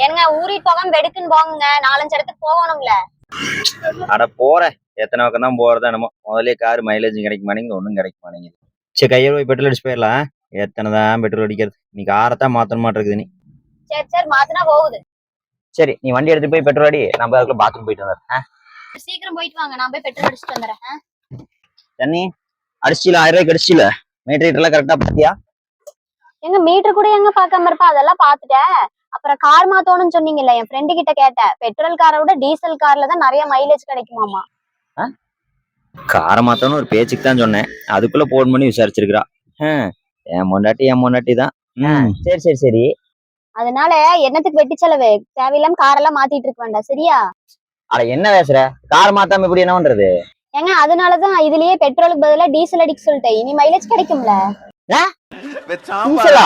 ஏங்க ஊருக்கு போகாம வெடுக்குன்னு போங்க, 4-5 இடத்துக்கு போகணும்ல. அட போறேன், எத்தனை பக்கம் தான் போறதா என்னமோ. முதல்ல கார் மைலேஜும் கிடைக்க மாட்டேங்குது, ஒன்றும் கிடைக்க மாட்டேங்குது. சரி, கையில் போய் பெட்ரோல் அடிச்சு போயிடலாம். எத்தனை தான் பெட்ரோல் அடிக்கிறது, நீ காரத்தான் மாத்தணும் மாட்டிருக்குது. நீ சரி மாத்தினா போகுது. சரி, நீ வண்டி எடுத்து போய் பெட்ரோல் அடி, நம்ம அதுக்குள்ள பாத்ரூம் போயிட்டு வந்துடுறேன். சீக்கிரம் போயிட்டு வாங்க, நான் போய் பெட்ரோல் அடிச்சுட்டு வந்துடுறேன். தண்ணி அடிச்சில 1000 ரூபாய்க்கு அடிச்சில. மீட்டர் எல்லாம் கரெக்டா பாத்தியா? எங்க மீட்டர் கூட எங்க பாக்காம இருப்பா, அதெல்லாம் பாத்துட்டேன். அப்புறம் கார் மாத்தணும்னு சொன்னீங்கல்ல, என் ஃப்ரெண்டு கிட்ட கேட்டேன். பெட்ரோல் காரை விட டீசல் கார்ல தான் நிறைய மைலேஜ் கிடைக்குமாமா. காரை மாத்தணும் ஒரு பேச்சுக்கு தான் சொன்னேன், அதுக்குள்ள போன் பண்ணி விசாரிச்சிருக்கிறா. என் மொண்டாட்டி தான். சரி சரி சரி. அதனால என்னத்துக்கு வெட்டி செலவு, தேவையில்லாம காரெல்லாம் மாத்திட்டு இருக்க வேண்டாம், சரியா? அட என்ன பேசுற, கார் மாத்தாம இப்படி என்ன பண்றது? ஏங்க அதனாலதான் இதுலயே பெட்ரோலுக்கு பதிலா டீசல் அடிக்க சொல்லிட்டேன், இனி மைலேஜ் கிடைக்கும்ல. டீசலா?